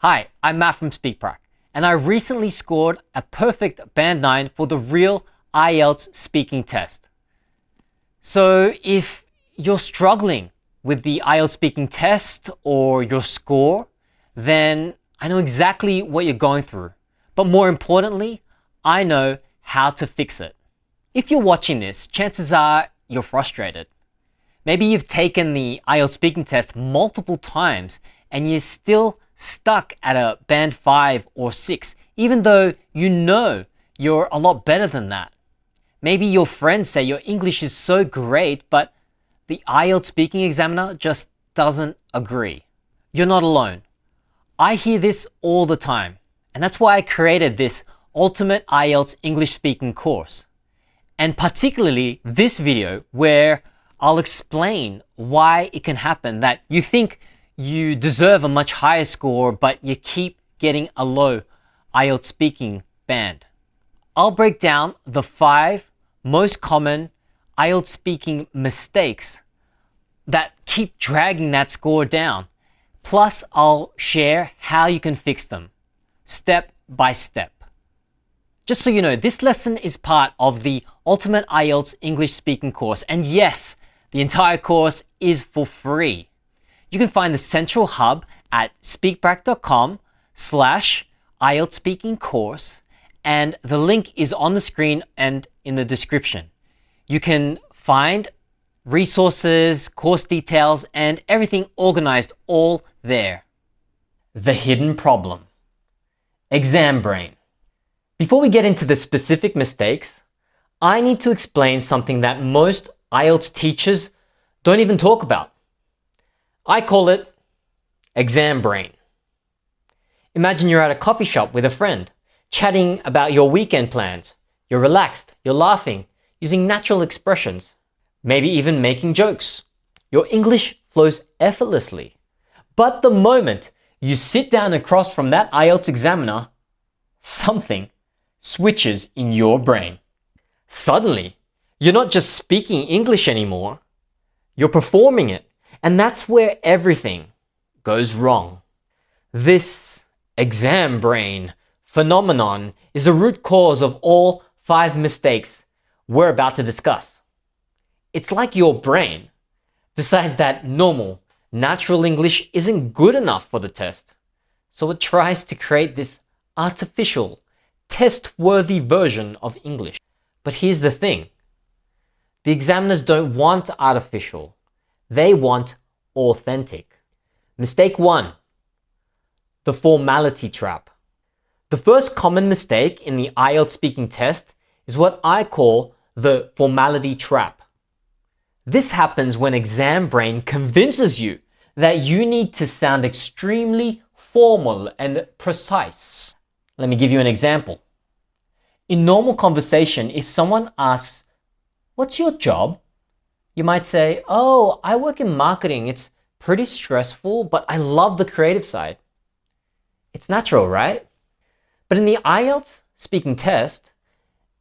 Hi, I'm Matt from SpeakPrac, and I recently scored a perfect Band 9 for the real IELTS speaking test. So if you're struggling with the IELTS speaking test or your score, then I know exactly what you're going through. But more importantly, I know how to fix it. If you're watching this, chances are you're frustrated. Maybe you've taken the IELTS speaking test multiple times and you're still stuck at a band 5 or 6, even though you know you're a lot better than that. Maybe your friends say your English is so great, but the IELTS speaking examiner just doesn't agree. You're not alone. I hear this all the time, and that's why I created this Ultimate IELTS English Speaking course. And particularly this video where I'll explain why it can happen that you think you deserve a much higher score, but you keep getting a low IELTS speaking band. I'll break down the 5 most common IELTS speaking mistakes that keep dragging that score down. Plus, I'll share how you can fix them, step by step. Just so you know, this lesson is part of the Ultimate IELTS English Speaking course, and yes, the entire course is for free. You can find the central hub at speakprac.com/IELTS speaking course, and the link is on the screen and in the description. You can find resources, course details, and everything organized all there. The hidden problem. Exam brain. Before we get into the specific mistakes, I need to explain something that most IELTS teachers don't even talk about. I call it exam brain. Imagine you're at a coffee shop with a friend, chatting about your weekend plans. You're relaxed, you're laughing, using natural expressions, maybe even making jokes. Your English flows effortlessly. But the moment you sit down across from that IELTS examiner, something switches in your brain. Suddenly, you're not just speaking English anymore, you're performing it. And that's where everything goes wrong. This exam brain phenomenon is the root cause of all 5 mistakes we're about to discuss. It's like your brain decides that normal, natural English isn't good enough for the test, so it tries to create this artificial, test-worthy version of English. But here's the thing. The examiners don't want artificial. They want authentic. Mistake 1. The formality trap. The first common mistake in the IELTS speaking test is what I call the formality trap. This happens when exam brain convinces you that you need to sound extremely formal and precise. Let me give you an example. In normal conversation, if someone asks, "What's your job?" you might say, "Oh, I work in marketing. It's pretty stressful, but I love the creative side." It's natural, right? But in the IELTS speaking test,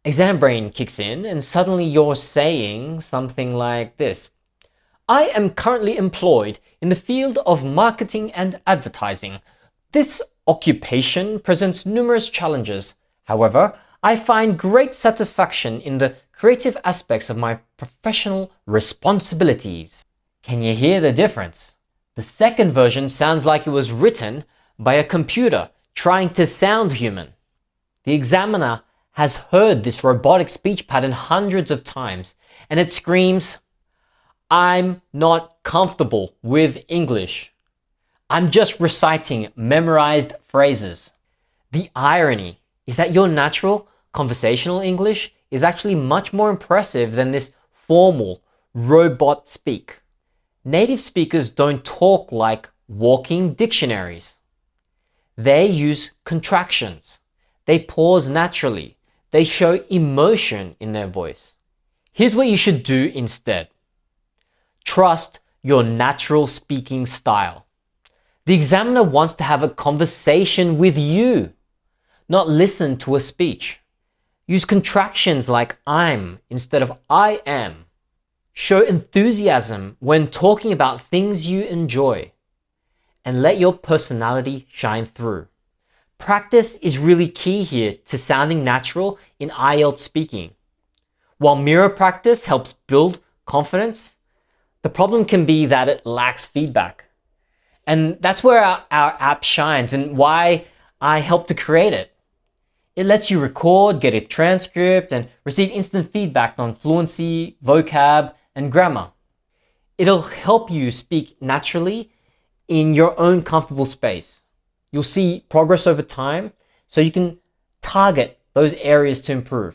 exam brain kicks in and suddenly you're saying something like this. "I am currently employed in the field of marketing and advertising. This occupation presents numerous challenges. However, I find great satisfaction in the creative aspects of my professional responsibilities." Can you hear the difference? The second version sounds like it was written by a computer trying to sound human. The examiner has heard this robotic speech pattern hundreds of times, and it screams, "I'm not comfortable with English. I'm just reciting memorized phrases." The irony is that your natural conversational English is actually much more impressive than this formal robot speak. Native speakers don't talk like walking dictionaries. They use contractions. They pause naturally. They show emotion in their voice. Here's what you should do instead. Trust your natural speaking style. The examiner wants to have a conversation with you, not listen to a speech. Use contractions like "I'm" instead of "I am." Show enthusiasm when talking about things you enjoy. and let your personality shine through. Practice is really key here to sounding natural in IELTS speaking. While mirror practice helps build confidence, the problem can be that it lacks feedback. And that's where our app shines and why I helped to create it. It lets you record, get a transcript, and receive instant feedback on fluency, vocab, and grammar. It'll help you speak naturally in your own comfortable space. You'll see progress over time, so you can target those areas to improve.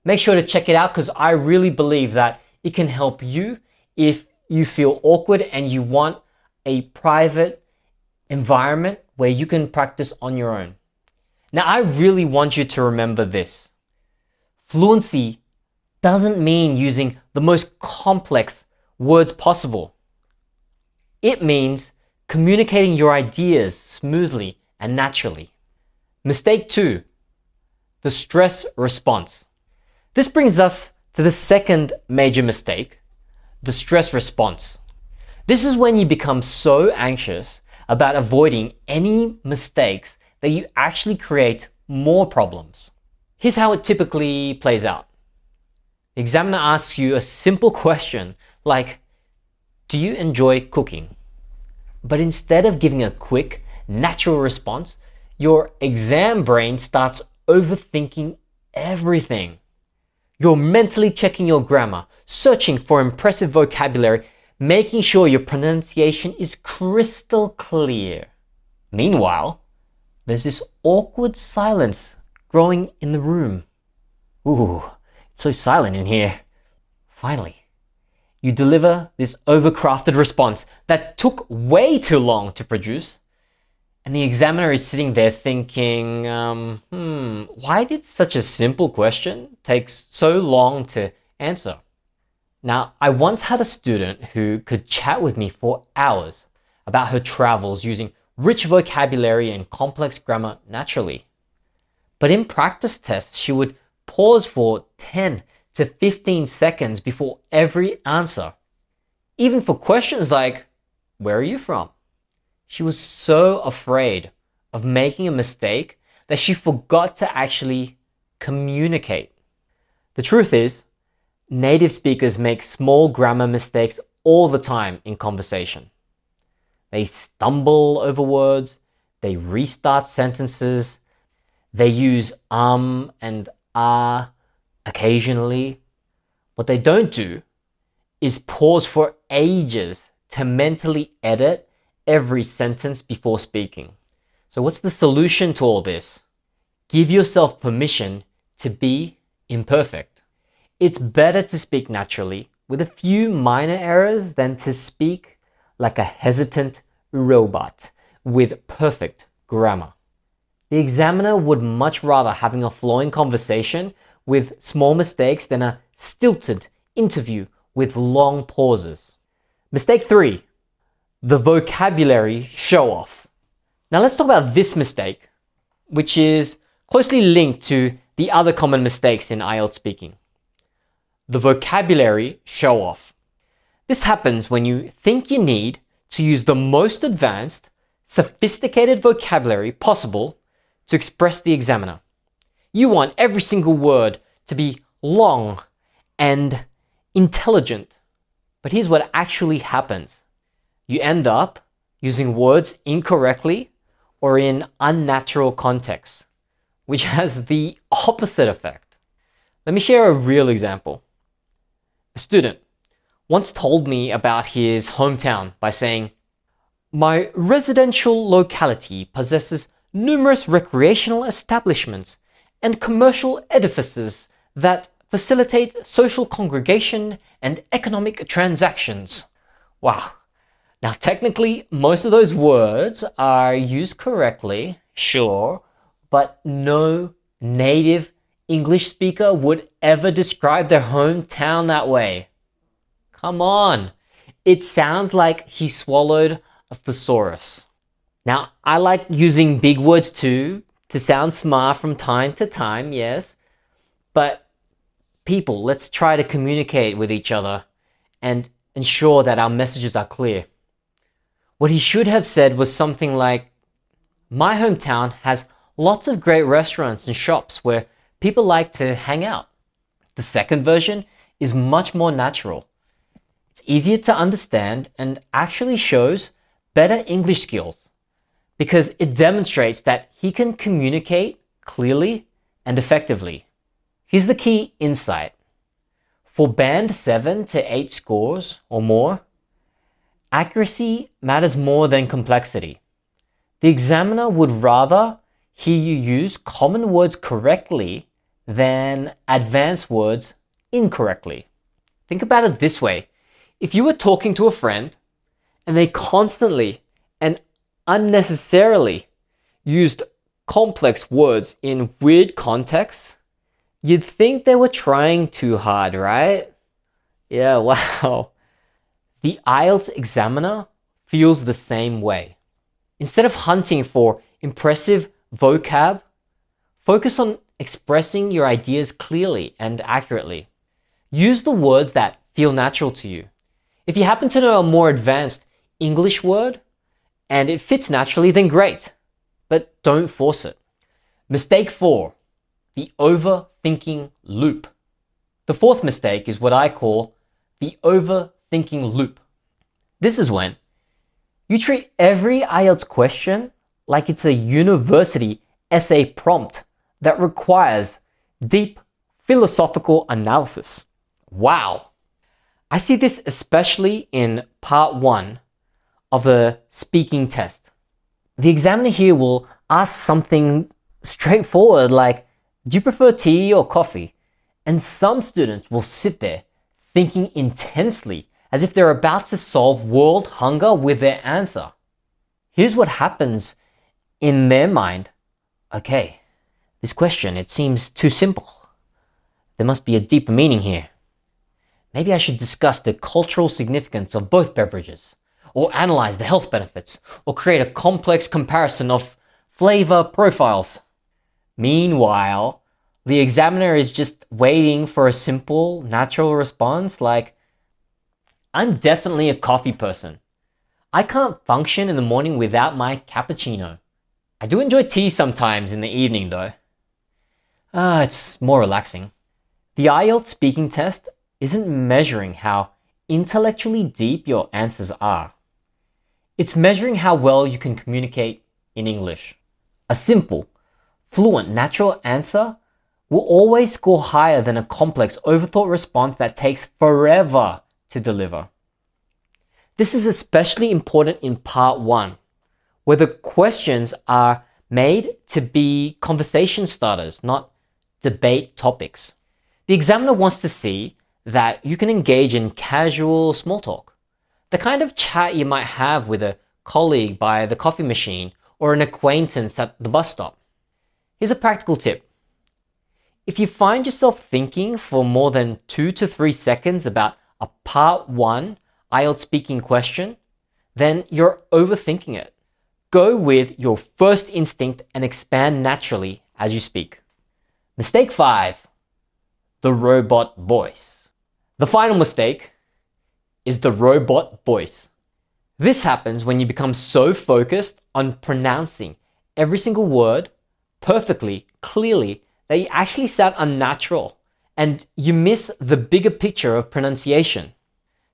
Make sure to check it out because I really believe that it can help you if you feel awkward and you want a private environment where you can practice on your own. Now, I really want you to remember this. Fluency doesn't mean using the most complex words possible. It means communicating your ideas smoothly and naturally. Mistake 2, the stress response. This brings us to the second major mistake, the stress response. This is when you become so anxious about avoiding any mistakes that you actually create more problems. Here's how it typically plays out. The examiner asks you a simple question like, do you enjoy cooking? But instead of giving a quick, natural response, your exam brain starts overthinking everything. You're mentally checking your grammar, searching for impressive vocabulary, making sure your pronunciation is crystal clear. Meanwhile, there's this awkward silence growing in the room. Ooh, it's so silent in here. Finally, you deliver this overcrafted response that took way too long to produce, and the examiner is sitting there thinking, why did such a simple question take so long to answer? Now, I once had a student who could chat with me for hours about her travels using rich vocabulary and complex grammar naturally. But in practice tests, she would pause for 10 to 15 seconds before every answer. Even for questions like, where are you from? She was so afraid of making a mistake that she forgot to actually communicate. The truth is, native speakers make small grammar mistakes all the time in conversation. They stumble over words, they restart sentences, they use and occasionally. What they don't do is pause for ages to mentally edit every sentence before speaking. So what's the solution to all this? Give yourself permission to be imperfect. It's better to speak naturally with a few minor errors than to speak like a hesitant robot with perfect grammar. The examiner would much rather having a flowing conversation with small mistakes than a stilted interview with long pauses. Mistake 3, the vocabulary show-off. Now let's talk about this mistake, which is closely linked to the other common mistakes in IELTS speaking. The vocabulary show-off. This happens when you think you need to use the most advanced, sophisticated vocabulary possible to express the examiner. You want every single word to be long and intelligent. But here's what actually happens. You end up using words incorrectly or in unnatural contexts, which has the opposite effect. Let me share a real example. A student once told me about his hometown by saying, "My residential locality possesses numerous recreational establishments and commercial edifices that facilitate social congregation and economic transactions." Wow. Now, technically, most of those words are used correctly, sure, but no native English speaker would ever describe their hometown that way. Come on. It sounds like he swallowed a thesaurus. Now, I like using big words too, to sound smart from time to time, yes, but people, let's try to communicate with each other and ensure that our messages are clear. What he should have said was something like, my hometown has lots of great restaurants and shops where people like to hang out. The second version is much more natural. It's easier to understand and actually shows better English skills because it demonstrates that he can communicate clearly and effectively. Here's the key insight. For band 7 to 8 scores or more, accuracy matters more than complexity. The examiner would rather hear you use common words correctly than advanced words incorrectly. Think about it this way. If you were talking to a friend and they constantly and unnecessarily used complex words in weird contexts, you'd think they were trying too hard, right? Yeah, wow. The IELTS examiner feels the same way. Instead of hunting for impressive vocab, focus on expressing your ideas clearly and accurately. Use the words that feel natural to you. If you happen to know a more advanced English word and it fits naturally, then great, but don't force it. Mistake 4, the overthinking loop. The fourth mistake is what I call the overthinking loop. This is when you treat every IELTS question like it's a university essay prompt that requires deep philosophical analysis. Wow. I see this especially in part 1 of the speaking test. The examiner here will ask something straightforward like, do you prefer tea or coffee? And some students will sit there thinking intensely as if they're about to solve world hunger with their answer. Here's what happens in their mind. Okay, this question, it seems too simple. There must be a deeper meaning here. Maybe I should discuss the cultural significance of both beverages, or analyze the health benefits, or create a complex comparison of flavor profiles. Meanwhile, the examiner is just waiting for a simple, natural response like, I'm definitely a coffee person. I can't function in the morning without my cappuccino. I do enjoy tea sometimes in the evening though. It's more relaxing. The IELTS speaking test isn't measuring how intellectually deep your answers are. It's measuring how well you can communicate in English. A simple, fluent, natural answer will always score higher than a complex, overthought response that takes forever to deliver. This is especially important in part 1, where the questions are made to be conversation starters, not debate topics. The examiner wants to see that you can engage in casual small talk, the kind of chat you might have with a colleague by the coffee machine or an acquaintance at the bus stop. Here's a practical tip. If you find yourself thinking for more than 2 to 3 seconds about a part 1 IELTS speaking question, then you're overthinking it. Go with your first instinct and expand naturally as you speak. Mistake 5, the robot voice. The final mistake is the robot voice. This happens when you become so focused on pronouncing every single word perfectly, clearly, that you actually sound unnatural and you miss the bigger picture of pronunciation.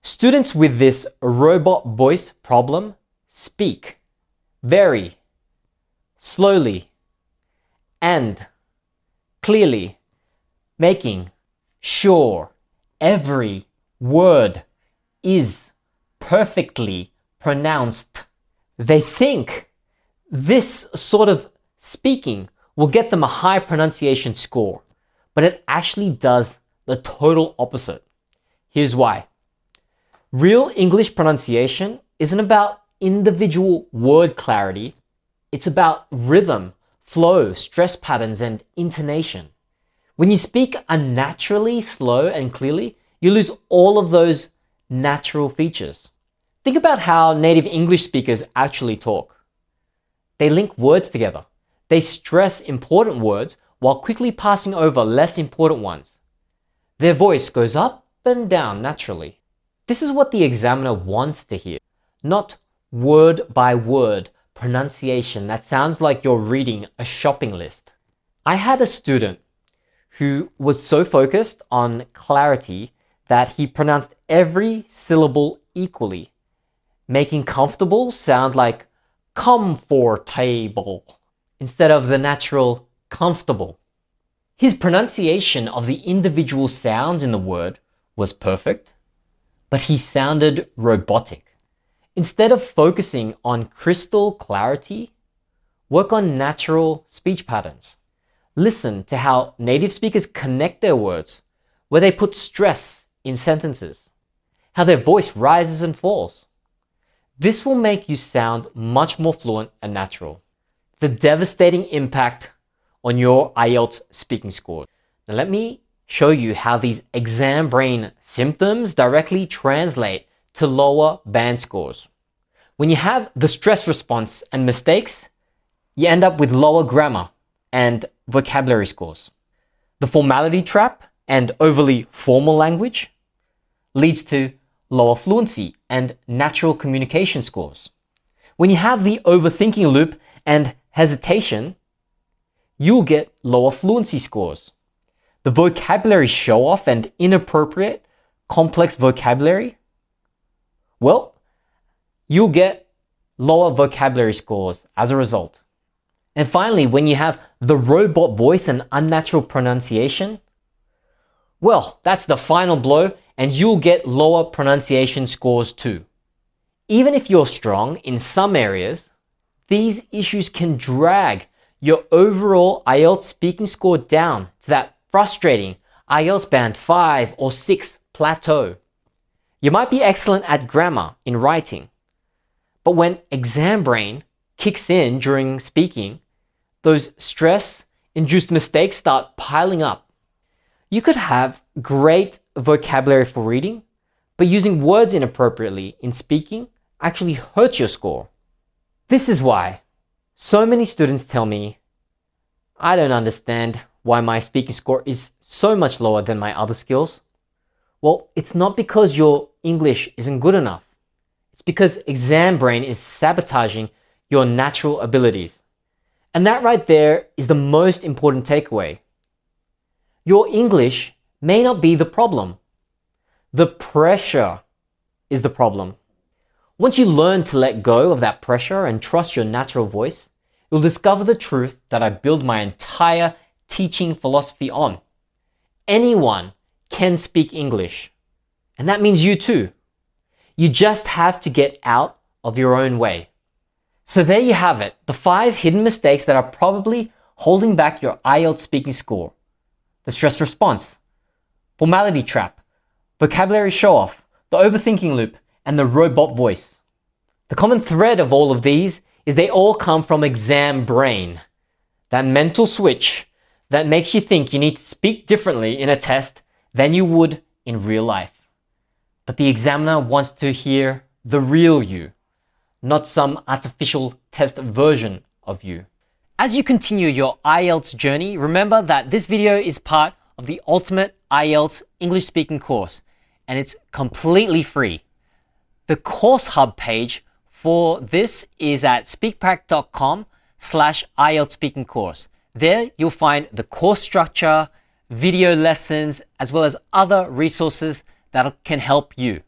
Students with this robot voice problem speak very slowly and clearly, making sure every word is perfectly pronounced. They think this sort of speaking will get them a high pronunciation score, but it actually does the total opposite. Here's why. Real English pronunciation isn't about individual word clarity. It's about rhythm, flow, stress patterns, and intonation. When you speak unnaturally slow and clearly, you lose all of those natural features. Think about how native English speakers actually talk. They link words together. They stress important words while quickly passing over less important ones. Their voice goes up and down naturally. This is what the examiner wants to hear, not word by word pronunciation that sounds like you're reading a shopping list. I had a student who was so focused on clarity that he pronounced every syllable equally, making comfortable sound like comfortable instead of the natural comfortable. His pronunciation of the individual sounds in the word was perfect, but he sounded robotic. Instead of focusing on crystal clarity, work on natural speech patterns. Listen to how native speakers connect their words, where they put stress in sentences, how their voice rises and falls. This will make you sound much more fluent and natural. The devastating impact on your IELTS speaking score. Now let me show you how these exam brain symptoms directly translate to lower band scores. When you have the stress response and mistakes, you end up with lower grammar and vocabulary scores. The formality trap and overly formal language leads to lower fluency and natural communication scores. When you have the overthinking loop and hesitation, you'll get lower fluency scores. The vocabulary show-off and inappropriate, complex vocabulary, well, you'll get lower vocabulary scores as a result. And finally, when you have the robot voice and unnatural pronunciation, well, that's the final blow, and you'll get lower pronunciation scores too. Even if you're strong in some areas, these issues can drag your overall IELTS speaking score down to that frustrating IELTS band 5 or 6 plateau. You might be excellent at grammar in writing, but when exam brain kicks in during speaking, those stress-induced mistakes start piling up. You could have great vocabulary for reading, but using words inappropriately in speaking actually hurts your score. This is why so many students tell me, I don't understand why my speaking score is so much lower than my other skills. Well, it's not because your English isn't good enough. It's because exam brain is sabotaging your natural abilities. And that right there is the most important takeaway. Your English may not be the problem. The pressure is the problem. Once you learn to let go of that pressure and trust your natural voice, you'll discover the truth that I build my entire teaching philosophy on. Anyone can speak English, and that means you too. You just have to get out of your own way. So there you have it, the 5 hidden mistakes that are probably holding back your IELTS speaking score. The stress response, formality trap, vocabulary show-off, the overthinking loop, and the robot voice. The common thread of all of these is they all come from exam brain. That mental switch that makes you think you need to speak differently in a test than you would in real life. But the examiner wants to hear the real you, not some artificial test version of you. As you continue your IELTS journey, remember that this video is part of the Ultimate IELTS English Speaking course, and it's completely free. The course hub page for this is at speakprac.com/IELTS Speaking course. There you'll find the course structure, video lessons, as well as other resources that can help you.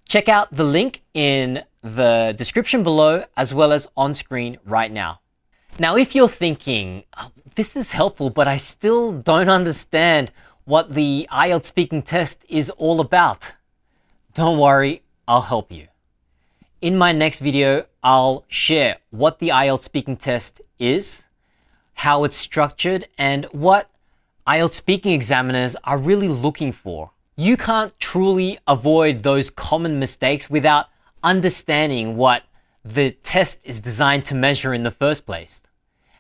Check out the link in the description below as well as on screen right now. Now, if you're thinking, oh, this is helpful, but I still don't understand what the IELTS speaking test is all about, don't worry, I'll help you. In my next video, I'll share what the IELTS speaking test is, how it's structured, and what IELTS speaking examiners are really looking for. You can't truly avoid those common mistakes without understanding what the test is designed to measure in the first place.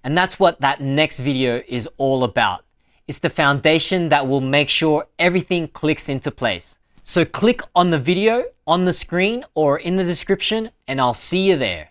And that's what that next video is all about. It's the foundation that will make sure everything clicks into place. So click on the video on the screen or in the description, and I'll see you there.